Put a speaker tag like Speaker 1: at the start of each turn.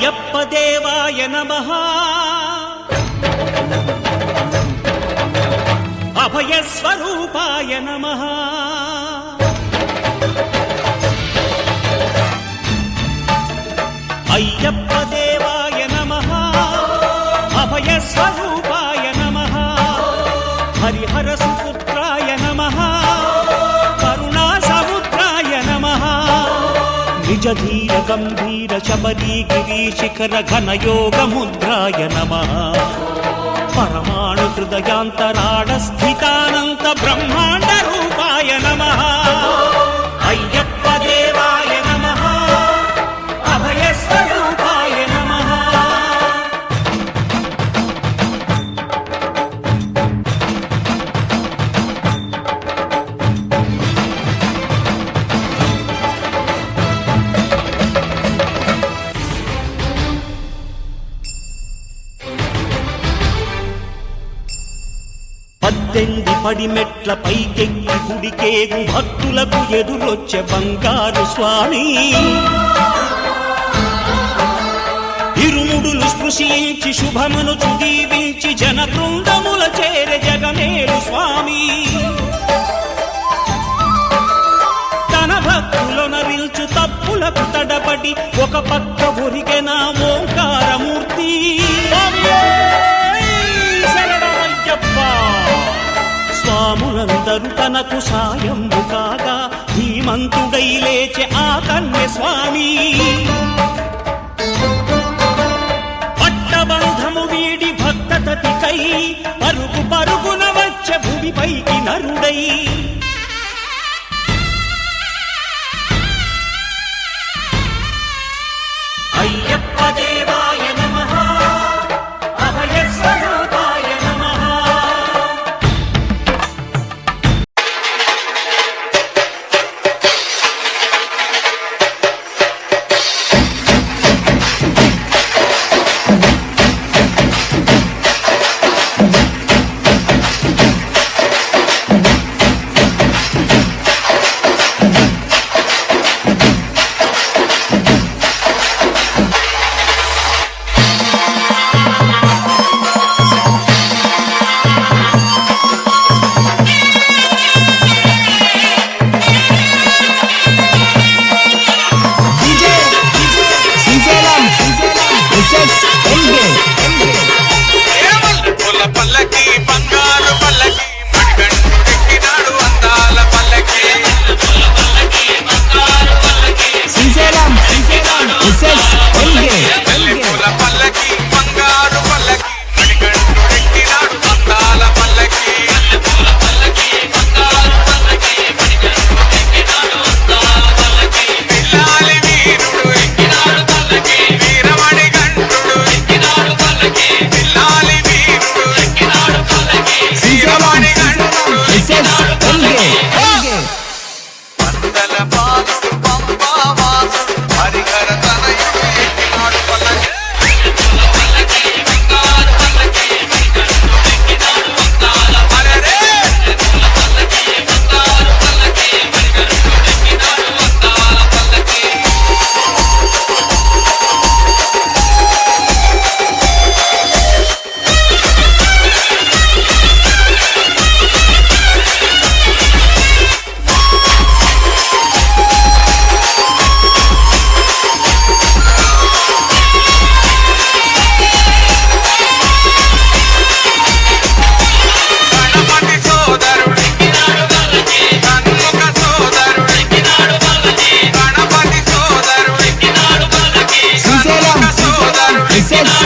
Speaker 1: అయ్యప్ప దేవాయ నమః అభయ స్వరూపాయ నమః అయ్యప్ప దేవాయ నమః అభయ స్వరూపాయ నమః హరిహర సుపుత్రాయ నమః కరుణా సముద్రాయ నమః నిజ ధీర గంభీర శబరీ గిరి శిఖర ఘన యోగ ముద్రాయ నమః పరమాణు హృదయాంతరాళ స్థితానంత బ్రహ్మాండ రూపాయ నమః అయ్యప్ప దేవాయ నమః అభయ స్వరూపాయ నమః పద్దెంది పడిమెట్ల పైకెక్కి గుడికేగు భక్తులకు ఎదురొచ్చే బంగారు స్వామి ఇరుముడులు స్పృశించి శుభమును దీవించి జన బృందముల చేరే జగమేలు స్వామి తన భక్తులొనరిల్చు తప్పులకు తడబడి ఒక పక్క ఒరిగెన ఓంకారమూర్తి స్వాములందరూ తనకు సాయంబు కాగా ధీమంతుడై లేచే ఆ కన్య స్వామి పట్టబంధము వీడి భక్తతతికై పరుగు పరుగున వచ్చే భూమిపైకి నరుడై అయ్యప్ప దేవాయ నమః అభయ స్వరూపాయ నమః
Speaker 2: శ్రీశైలం